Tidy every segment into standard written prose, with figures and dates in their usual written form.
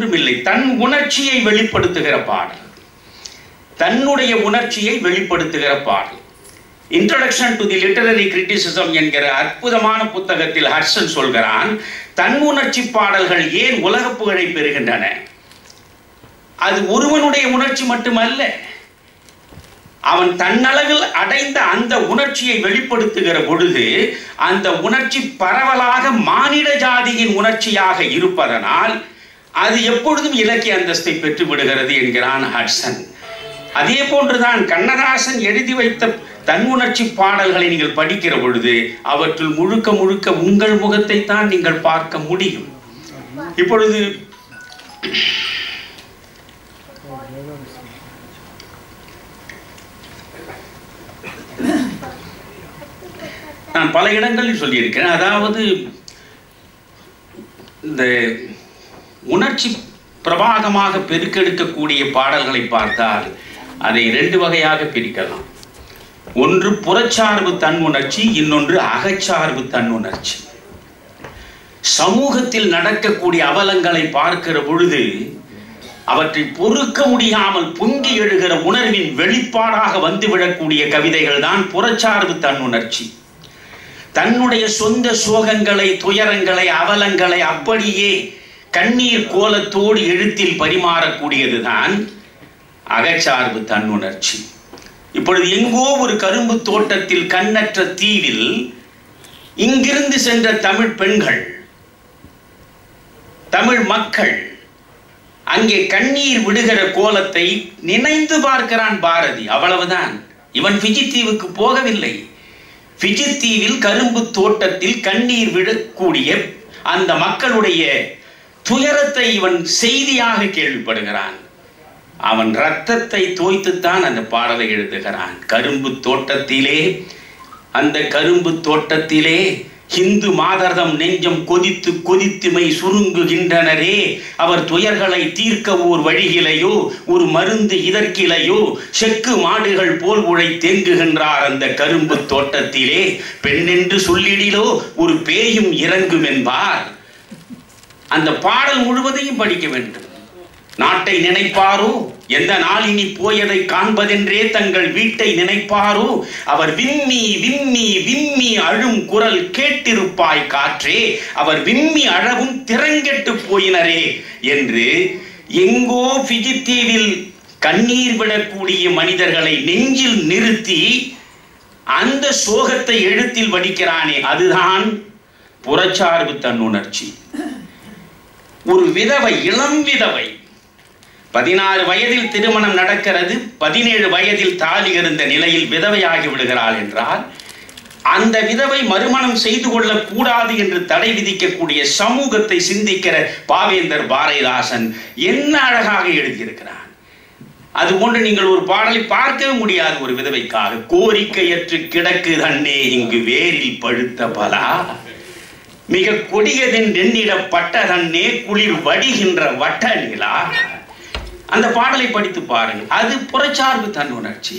ஒன்றுமில்லை, தன் உணர்ச்சியை வெளிப்படுத்துகிற பாடல், தன்னுடைய உணர்ச்சியை வெளிப்படுத்துகிற பாடல். Introduction to the literary criticism என்கிற அற்புதமான புத்தகத்தில் ஹட்சன் சொல்கிறான், தன் உணர்ச்சி பாடல்கள் ஏன் உலக புகழை பெறுகின்றன? அது ஒருவனுடைய உணர்ச்சி மட்டுமல்ல, அவன் தன்னளவில் அடைந்த அந்த உணர்ச்சியை வெளிப்படுத்துகிற பொழுது அந்த உணர்ச்சி பரவலாக மானிட ஜாதியின் உணர்ச்சியாக இருப்பதனால் அது எப்பொழுதும் இலக்கிய அந்தஸ்தை பெற்று விடுகிறது என்கிறான் ஹட்சன். அதே போன்றுதான் கண்ணதாசன் எழுதி வைத்த தன் உணர்ச்சி பாடல்களை நீங்கள் படிக்கிற பொழுது அவற்றுள் முழுக்க முழுக்க உங்கள் முகத்தை தான் நீங்கள் பார்க்க முடியும். இப்பொழுது நான் பல இடங்களில் சொல்லியிருக்கிறேன், அதாவது இந்த உணர்ச்சி பிரபாகமாக பெருக்கெடுக்கக்கூடிய பாடல்களை பார்த்தால் அதை ரெண்டு வகையாக பிரிக்கலாம். ஒன்று புறச்சார்பு தன் உணர்ச்சி, இன்னொன்று அகச்சார்பு தன் உணர்ச்சி. சமூகத்தில் நடக்கக்கூடிய அவலங்களை பார்க்கிற பொழுது அவற்றை பொறுக்க முடியாமல் பொங்கி எழுகிற உணர்வின் வெளிப்பாடாக வந்துவிடக்கூடிய கவிதைகள் தான் புறச்சார்பு தன் உணர்ச்சி. தன்னுடைய சொந்த சோகங்களை, துயரங்களை, அவலங்களை அப்படியே கண்ணீர் கோலத்தோடு எழுத்தில் பரிமாறக்கூடியதுதான் அகச்சார்பு தன் உணர்ச்சி. இப்பொழுது எங்கோ ஒரு கரும்பு தோட்டத்தில் கண்ணற்ற தீவில் இங்கிருந்து சென்ற தமிழ் பெண்கள், தமிழ் மக்கள் அங்கே கண்ணீர் விடுகிற கோலத்தை நினைந்து பார்க்கிறான் பாரதி. அவ்வளவுதான். இவன் ஃபிஜி தீவுக்கு போகவில்லை. ஃபிஜி தீவில் கரும்பு தோட்டத்தில் கண்ணீர் விடக்கூடிய அந்த மக்களுடைய துயரத்தை இவன் செய்தியாக கேள்விப்படுகிறான். அவன் இரத்தத்தை தோய்த்துத்தான் அந்த பாடலை எழுதுகிறான். கரும்பு தோட்டத்திலே, அந்த கரும்பு தோட்டத்திலே ஹிந்து மாதர்தம் நெஞ்சம் கொதித்து கொதித்துமை சுருங்குகின்றனரே, அவர் துயர்களை தீர்க்க ஓர் வழியிலையோ, ஒரு மருந்து இதற்கிலையோ, செக்கு மாடுகள் போல் உழை தேங்குகின்றார் அந்த கரும்பு தோட்டத்திலே, பெண்ணென்று சொல்லிடிலோ ஒரு பேயும் இறங்கும் என்பார். அந்த பாடல் முழுவதையும் படிக்க வேண்டும். நாட்டை நினைப்பாரோ, எந்த நாளினி போயதை காண்பதென்றே தங்கள் வீட்டை நினைப்பாரோ, அவர் விம்மி விம்மி விம்மி அழும் குரல் கேட்டிருப்பாய் காற்றே, அவர் விம்மி அழவும் திறங்கெட்டு போயினரே என்று எங்கோ ஃபிஜி தீவில் கண்ணீர் விடக்கூடிய மனிதர்களை நெஞ்சில் நிறுத்தி அந்த சோகத்தை எழுத்தில் வடிக்கிறானே, அதுதான் புறச்சார்பு தன் உணர்ச்சி. ஒரு விதவை, இளம் விதவை, 16 வயதில் திருமணம் நடக்கிறது, 17 வயதில் தாலி இருந்த நிலையில் விதவையாகி விடுகிறாள் என்றால் அந்த விதவை மறுமணம் செய்து கொள்ளக்கூடாது என்று தடை விதிக்கக்கூடிய சமூகத்தை சிந்திக்கிற பாவேந்தர் பாரதிதாசன் என்ன அழகாக எழுதியிருக்கிறான். அதுபோன்று நீங்கள் ஒரு பாடலை பார்க்கவே முடியாது ஒரு விதவைக்காக. கோரிக்கையற்று கிடக்கு தன்னே இங்கு வேரில் பழுத்த பலா, மிக கொடியதின் எண்ணிடப்பட்ட தன்னே குளிர் வடிகின்ற வட்ட நிலா. அந்த பாடலை படித்து பாருங்கள். அது புறச்சார்பு தன் உணர்ச்சி.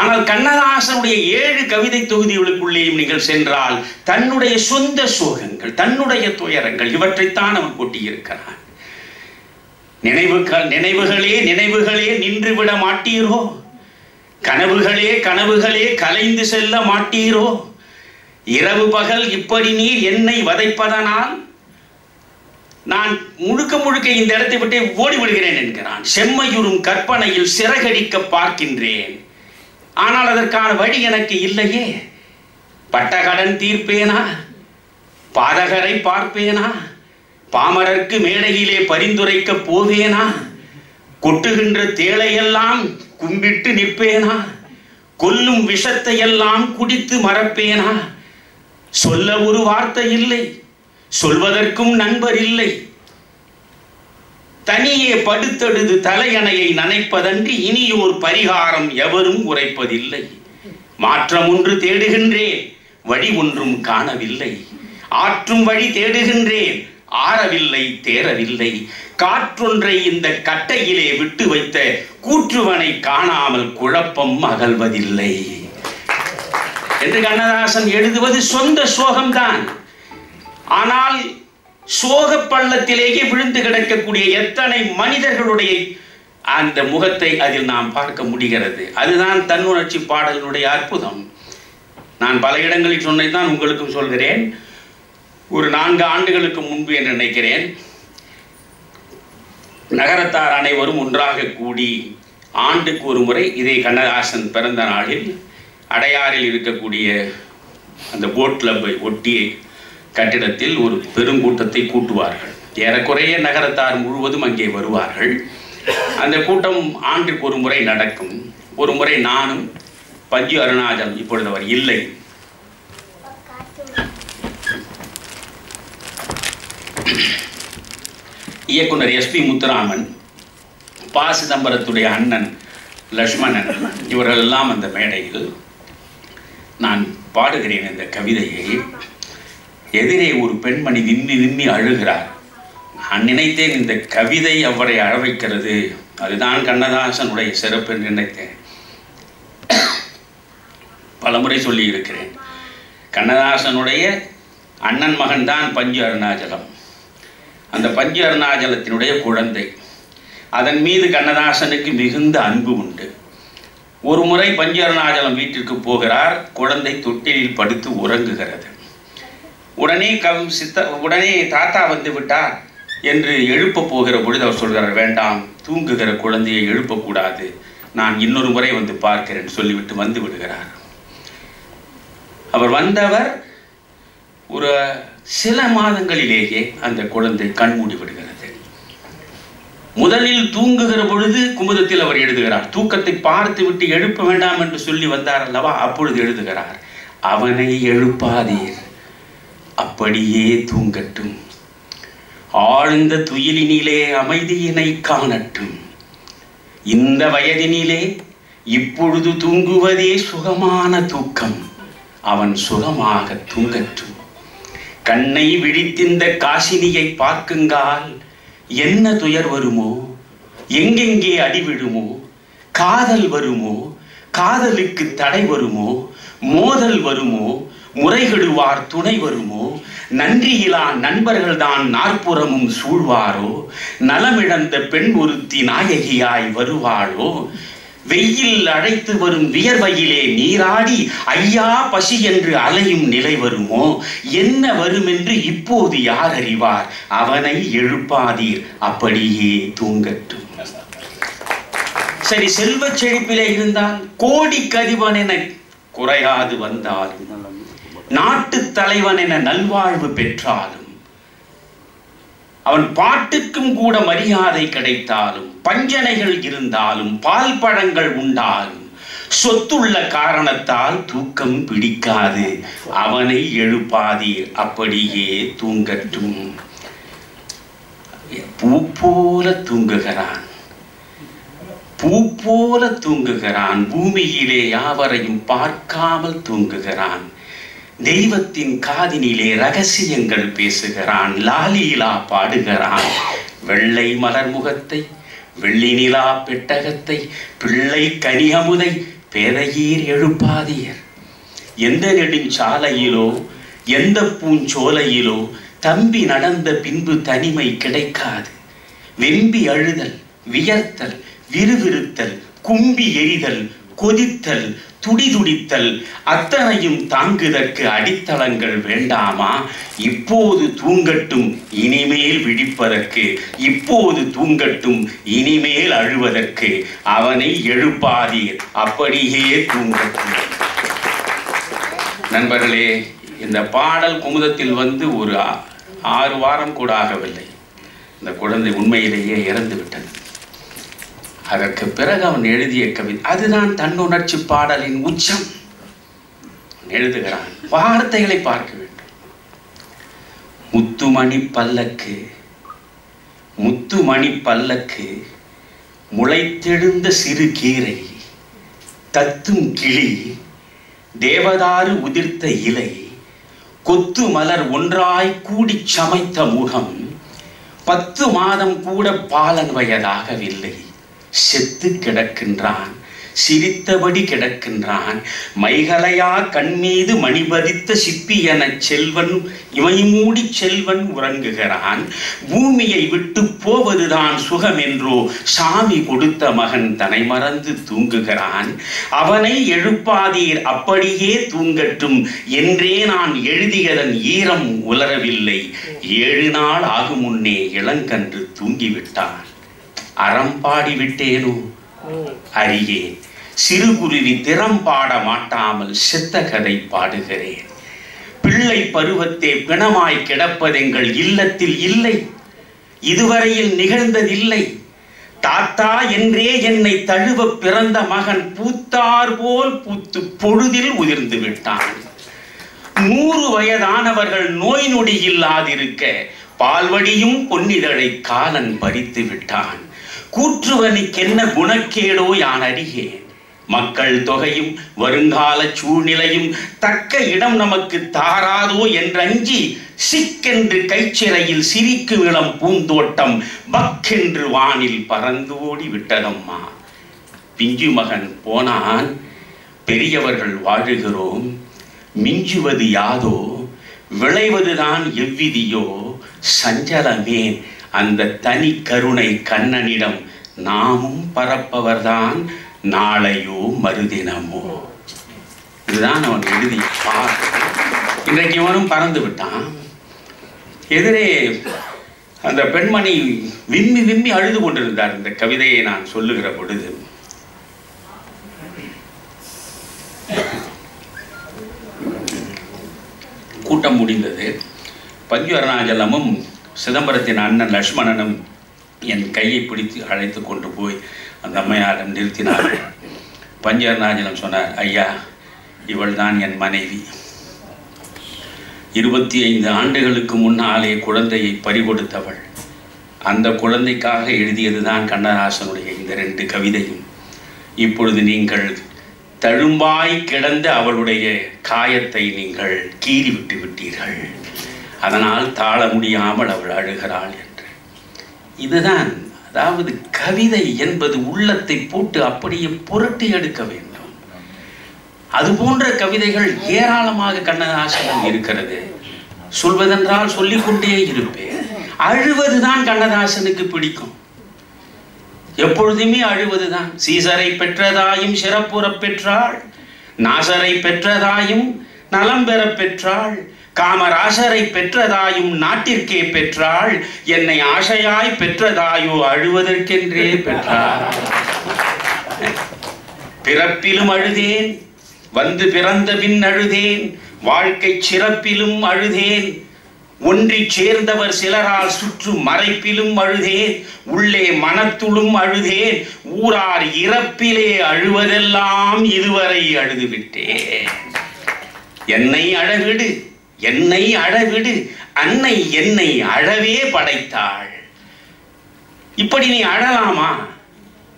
ஆனால் கண்ணதாசனுடைய 7 கவிதை தொகுதிகளுக்குள்ளேயும் நீங்கள் சென்றால் தன்னுடைய சொந்த சோகங்கள், தன்னுடைய துயரங்கள், இவற்றைத்தான் அவன் கொட்டியிருக்கிறான். நினைவுகளே நினைவுகளே நின்று விட மாட்டீரோ, கனவுகளே கனவுகளே கலைந்து செல்ல மாட்டீரோ, இரவு பகல் இப்படி நீர் என்னை வதைப்பதனால் நான் முழுக்க முழுக்க இந்த இடத்தை விட்டு ஓடி விடுகிறேன் என்கிறான். செம்மையுறும் கற்பனையில் சிறகடிக்க பார்க்கின்றேன், ஆனால் அதற்கான வழி எனக்கு இல்லையே. பட்டகடன் தீர்ப்பேனா, பாதகரை பார்ப்பேனா, பாமரர்க்கு மேடையிலே பரிந்துரைக்க போவேனா, கொட்டுகின்ற தேளையெல்லாம் கும்பிட்டு நிற்பேனா, கொல்லும் விஷத்தை எல்லாம் குடித்து மறப்பேனா, சொல்ல ஒரு வார்த்தை இல்லை, சொல்வதற்கும் நண்பர் இல்லை, தனியே படுத்தெடுது தலையணையை நனைப்பதன்றி இனியோர் பரிகாரம் எவரும் உரைப்பதில்லை. மாற்றம் ஒன்று தேடுகின்றேன், வழி ஒன்றும் காணவில்லை, ஆற்றும் வழி தேடுகின்றேன், ஆறவில்லை தேரவில்லை, காற்றொன்றை இந்த கட்டையிலே விட்டு வைத்த கூற்றுவனை காணாமல் குழப்பம் அகல்வதில்லை என்று கண்ணதாசன் எழுதுவது சொந்த சோகம்தான். ஆனால் சோக பள்ளத்திலேயே விழுந்து கிடக்கக்கூடிய எத்தனை மனிதர்களுடைய அந்த முகத்தை அதில் நாம் பார்க்க முடிகிறது. அதுதான் தன்னுணர்ச்சி பாடலினுடைய அற்புதம். நான் பல இடங்களில் சொன்னதான் உங்களுக்கும் சொல்கிறேன். ஒரு 4 ஆண்டுகளுக்கு முன்பு என்று நினைக்கிறேன், நகரத்தார் அனைவரும் ஒன்றாக கூடி ஆண்டுக்கு ஒரு முறை இதே கண்ணதாசன் பிறந்த நாளில் அடையாறில் இருக்கக்கூடிய அந்த போட் கிளப்பை ஒட்டிய கட்டிடத்தில் ஒரு பெருங்கூட்டத்தை கூட்டுவார்கள். ஏறக்குறைய நகரத்தார் முழுவதும் அங்கே வருவார்கள். அந்த கூட்டம் ஆண்டுக்கு ஒரு முறை நடக்கும். ஒரு முறை நானும் பஞ்சு அருணாச்சலம், இப்பொழுது அவர் இல்லை, இயக்குனர் SP முத்துராமன், பா சிதம்பரத்துடைய அண்ணன் லட்சுமணன், இவர்கள் எல்லாம் அந்த மேடையில் நான் பாடுகிறேன் இந்த கவிதையை. எதிரே ஒரு பெண்மணி நின்று அழுகிறார். நான் நினைத்தேன் இந்த கவிதை அவரை அழ வைக்கிறது, அதுதான் கண்ணதாசனுடைய சிறப்பு என்று நினைத்தேன். பலமுறை சொல்லி இருக்கிறேன், கண்ணதாசனுடைய அண்ணன் மகன் தான் பஞ்சு அருணாச்சலம். அந்த பஞ்சு அருணாச்சலத்தினுடைய குழந்தை. அதன் மீது கண்ணதாசனுக்கு மிகுந்த அன்பு உண்டு. ஒரு முறை பஞ்சு அருணாச்சலம் வீட்டிற்கு போகிறார். குழந்தை தொட்டிலில் படுத்து உறங்குகிறது. உடனே தாத்தா வந்து விட்டார் என்று எழுப்ப போகிற பொழுது அவர் சொல்கிறார், வேண்டாம், தூங்குகிற குழந்தையை எழுப்பக்கூடாது, நான் இன்னொரு முறை வந்து பார்க்கிறேன் சொல்லிவிட்டு வந்து விடுகிறார். அவர் வந்தவர் ஒரு சில மாதங்களிலேயே அந்த குழந்தை கண்மூடி விடுகிறது. முதலில் தூங்குகிற பொழுது குமுதத்தில் அவர் எழுதுகிறார், தூக்கத்தை பார்த்து விட்டு எழுப்ப வேண்டாம் என்று சொல்லி வந்தார் அல்லவா, அப்பொழுது எழுதுகிறார், அவனை எழுப்பாதீர், அப்படியே தூங்கட்டும், ஆழ்ந்த துயிலினிலே அமைதியினை காணட்டும், இந்த வயதினிலே இப்பொழுது தூங்குவதே சுகமான தூக்கம், அவன் சுகமாக தூங்கட்டும். கண்ணை விழித்திந்த காசினியை பார்க்குங்கால் என்ன துயர் வருமோ, எங்கெங்கே அடிவிடுமோ, காதல் வருமோ, காதலுக்கு தடை வருமோ, மோதல் வருமோ, முறைகெடுவார் துணை வருமோ, நன்றியிலா நண்பர்கள் தான் நாற்புறமும் சூழ்வாரோ, நலமிழந்த பெண் ஒருத்தி நாயகியாய் வருவாளோ, வெயில் அழைத்து வரும் வியர்வையிலே நீராடி ஐயா பசி என்று அலையும் நிலை வருமோ, என்ன வரும் என்று இப்போது யார் அறிவார், அவனை எழுப்பாதீர், அப்படியே தூங்கட்டும். சரி, செல்வ செழிப்பிலே இருந்தால் கோடிக்கு அதிபன் என குறையாது வந்தாலும், நாட்டு தலைவன் என நல்வாழ்வு பெற்றாலும், அவன் பாட்டுக்கும் கூட மரியாதை கிடைத்தாலும், பஞ்சனைகள் இருந்தாலும், பால் பழங்கள் உண்டாலும், சொத்துள்ள காரணத்தால் தூக்கம் பிடிக்காது, அவனை எழுப்பாதீர், அப்படியே தூங்கட்டும். பூ போல தூங்குகிறான், பூ போல தூங்குகிறான், பூமியிலே யாவரையும் பார்க்காமல் தூங்குகிறான், தெய்வத்தின் காதினிலே ரகசியங்கள் பேசுகிறான், லாலீலா பாடுகிறான், வெள்ளை மலர் முகத்தை, வெள்ளி நிலா பெட்டகத்தை, பிள்ளை கனியமுதை பேதையீர் எழுப்பாதீர். எந்த நெடுஞ்சாலையிலோ எந்த பூஞ்சோலையிலோ தம்பி நடந்த பின்பு தனிமை கிடைக்காது. வெம்பி அழுதல், வியர்த்தல், விறுவிறுத்தல், கும்பி எரிதல், கொதித்தல், துடிதுடித்தல் அத்தனையும் தாங்குதற்கு அடித்தளங்கள் வேண்டாமா? இப்போது தூங்கட்டும், இனிமேல் விழிப்பதற்கு, இப்போது தூங்கட்டும், இனிமேல் அழுவதற்கு, அவனை எழுப்பாதீர், அப்படியே தூங்கட்டும். நண்பர்களே, இந்த பாடல் குமுதத்தில் வந்து ஒரு 6 வாரம் கூட ஆகவில்லை. இந்த குழந்தை உண்மையிலேயே இறந்து விட்டது. அதற்கு பிறகு அவன் எழுதிய கவிதை, அதுதான் தன்னுணர்ச்சி பாடலின் உச்சம். எழுதுகிறான், வார்த்தைகளை பார்க்க வேண்டும். முத்துமணி பல்லக்கு, முத்துமணி பல்லக்கு, முளைத்தெழுந்த சிறு கீரை, தத்தும் கிளி, தேவதாரு உதிர்த்த இலை, கொத்து மலர் ஒன்றாய் கூடி சமைத்த முகம், 10 மாதம் கூட பாலன் வயதாகவில்லை, செத்து கிடக்கின்றான், சிரித்தபடி கிடக்கின்றான். மைகளையா கண்மீது மணிபதித்த சிப்பி என செல்வன் இவை மூடி செல்வன் உறங்குகிறான். பூமியை விட்டு போவதுதான் சுகம் என்றோ சாமி கொடுத்த மகன் தன்னை மறந்து தூங்குகிறான். அவனை எழுப்பாதீர் அப்படியே தூங்கட்டும் என்றே நான் எழுதியதன் ஈரம் உலரவில்லை. 7 நாள் ஆகும் முன்னே இளங்கன்று தூங்கிவிட்டான். அறம் பாடிவிட்டேனோ அறியேன். சிறுகுருவி திறம் பாட மாட்டாமல் செத்த கதை பாடுகிறேன். பிள்ளை பருவத்தே பிணமாய் கிடப்பதெங்கள் இல்லத்தில் இல்லை. இதுவரையில் நிகழ்ந்ததில்லை. தாத்தா என்றே என்னை தழுவ பிறந்த மகன் பூத்தார் போல் பூத்து பொழுதில் உதிர்ந்து விட்டான். 100 வயதானவர்கள் நோய் நொடி இல்லாதிருக்க பால்வடியும் பொன்னிதழை காலன் பறித்து விட்டான். கூற்றுவனுக்கென்ன குணக்கேடோ யான் அறியேன். மக்கள் தொகையும் வருங்கால சூழ்நிலையும் தக்க இடம் நமக்கு தாராதோ என்றஞ்சி சிக்கென்று கைச்சிறையில் சிரிக்கு இளம் பூந்தோட்டம் பக்கென்று வானில் பறந்து ஓடி விட்டதம்மா. பிஞ்சு மகன் போனான், பெரியவர்கள் வாழுகிறோம். மிஞ்சுவது யாதோ, விளைவதுதான் எவ்விதியோ. சஞ்சலமே அந்த தனி கருணை கண்ணனிடம் நாமும் பரப்பவர்தான் நாளையோ மறுதினமோ. இதுதான் அவன் எழுதி. இன்றைக்கு இவனும் பறந்து விட்டான். எதிரே அந்த பெண்மணி விம்மி விம்மி அழுது கொண்டிருந்தார். இந்த கவிதையை நான் சொல்லுகிற பொழுது கூட்டம் முடிந்தது. பஞ்சு அருணாச்சலமும் சிதம்பரத்தின் அண்ணன் லட்சுமணனும் என் கையை பிடித்து அழைத்து கொண்டு போய் அந்த அம்மையாரிடம் நிறுத்தினார்கள். பஞ்சு அருணாச்சலம் சொன்னார், ஐயா, இவள் தான் என் மனைவி. 25 ஆண்டுகளுக்கு முன்னாலே குழந்தையை பறிகொடுத்தவள். அந்த குழந்தைக்காக எழுதியதுதான் கண்ணதாசனுடைய இந்த 2 கவிதையும். இப்பொழுது நீங்கள் தழும்பாய் கிடந்த அவளுடைய காயத்தை நீங்கள் கீறி விட்டு விட்டீர்கள். அதனால் தாழ முடியாமல் அவள் அழுகிறாள் என்று. இதுதான், அதாவது கவிதை என்பது உள்ளத்தை போட்டு அப்படியே புரட்டி எடுக்க வேண்டும். அது போன்ற கவிதைகள் ஏராளமாக கண்ணதாசன் இருக்கிறது. சொல்வதென்றால் சொல்லிக்கொண்டே இருப்பேன். அழுவதுதான் கண்ணதாசனுக்கு பிடிக்கும். எப்பொழுதுமே அழுவதுதான். சீசரை பெற்றதாயும் சிறப்புற பெற்றாள், நாசரை பெற்றதாயும் நலம் பெற பெற்றாள், காமராசரை பெற்றதாயும் நாட்டிற்கே பெற்றாள், என்னை ஆசையாய் பெற்றதாயோ அழுவதற்கென்றே பெற்றாள். பிறப்பிலும் அழுதேன், வந்து பிறந்த பின் அழுதேன், வாழ்க்கை சிறப்பிலும் அழுதேன், ஒன்றி சேர்ந்தவர் சிலரால் சுற்று மறைப்பிலும் அழுதேன், உள்ளே மனத்துளும் அழுதேன், ஊரார் இறப்பிலே அழுவதெல்லாம் இதுவரை அழுதுவிட்டேன். என்னை அழவிடு, என்னை அழவிடு, அன்னை என்னை அழவே படைத்தாள். இப்படி நீ அழலாமா?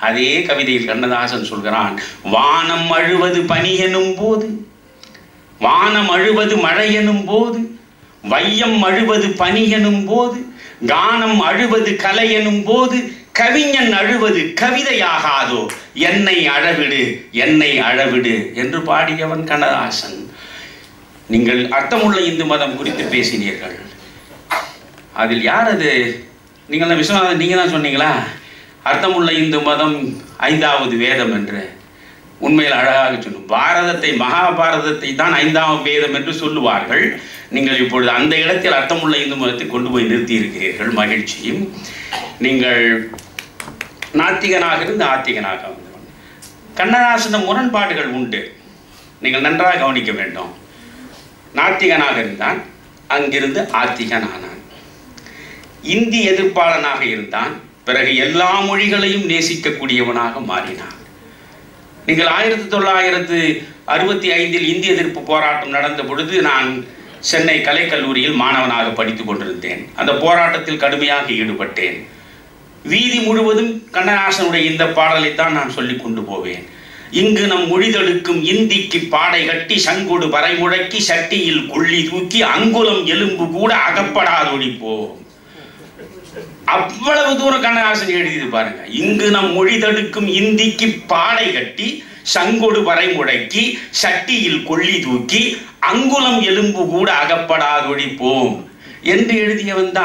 அதே கவிதையில் கண்ணதாசன் சொல்கிறான், வானம் அழுவது பனி எனும் போது, வானம் அழுவது மழை எனும் போது, வையம் அழுவது பனி எனும் போது, கானம் அழுவது கலை எனும் போது, கவிஞன் அழுவது கவிதையாகாதோ, என்னை அழவிடு, என்னை அழவிடு என்று பாடியவன் கண்ணதாசன். நீங்கள் அர்த்தமுள்ள இந்து மதம் குறித்து பேசினீர்கள். அதில் யார் அது? நீங்கள் தான் விஸ்வநாதன், நீங்கள் தான் சொன்னீங்களா அர்த்தமுள்ள இந்து மதம் 5வது வேதம் என்று? உண்மையில் அழகாக சொல்லும். பாரதத்தை, மகாபாரதத்தை தான் 5ஆம் வேதம் என்று சொல்லுவார்கள். நீங்கள் இப்பொழுது அந்த இடத்தில் அர்த்தமுள்ள இந்து மதத்தை கொண்டு போய் நிறுத்தி இருக்கிறீர்கள். மகிழ்ச்சியும். நீங்கள் நாத்திகனாக இருந்து ஆத்திகனாக வந்தவன். கண்ணதாசன முரண்பாடுகள் உண்டு, நீங்கள் நன்றாக கவனிக்க வேண்டும். நாத்திகனாக இருந்தான், அங்கிருந்து ஆத்திகனானான். இந்தி எதிர்ப்பாளனாக இருந்தான், பிறகு எல்லா மொழிகளையும் நேசிக்கக்கூடியவனாக மாறினான். நீங்கள் 1965 இந்திய எதிர்ப்பு போராட்டம் நடந்த பொழுது நான் சென்னை கலைக்கல்லூரியில் மாணவனாக படித்துக் கொண்டிருந்தேன். அந்த போராட்டத்தில் கடுமையாக ஈடுபட்டேன். வீதி முழுவதும் கண்ணதாசனுடைய இந்த பாடலைத்தான் நான் சொல்லிக் கொண்டு போவேன். இங்கு நம் மொழிதழுக்கும் இந்திக்கு பாடை கட்டி சங்கொடு பறை முழக்கி சட்டியில் கொள்ளி தூக்கி அங்குலம் எலும்பு கூட அகப்படாதொழிப்போம். அவ்வளவு தூரம் கண்ணதாசன் எழுதியது பாருங்க. இங்கு நம் மொழி தடுக்கும் இந்திக்கு பாடை கட்டி சங்கொடு வரை முடக்கி சட்டியில் கொள்ளி தூக்கி அங்குலம் எலும்பு கூட அகப்படாதொழிப்போம் என்று எழுதியவன் தான்.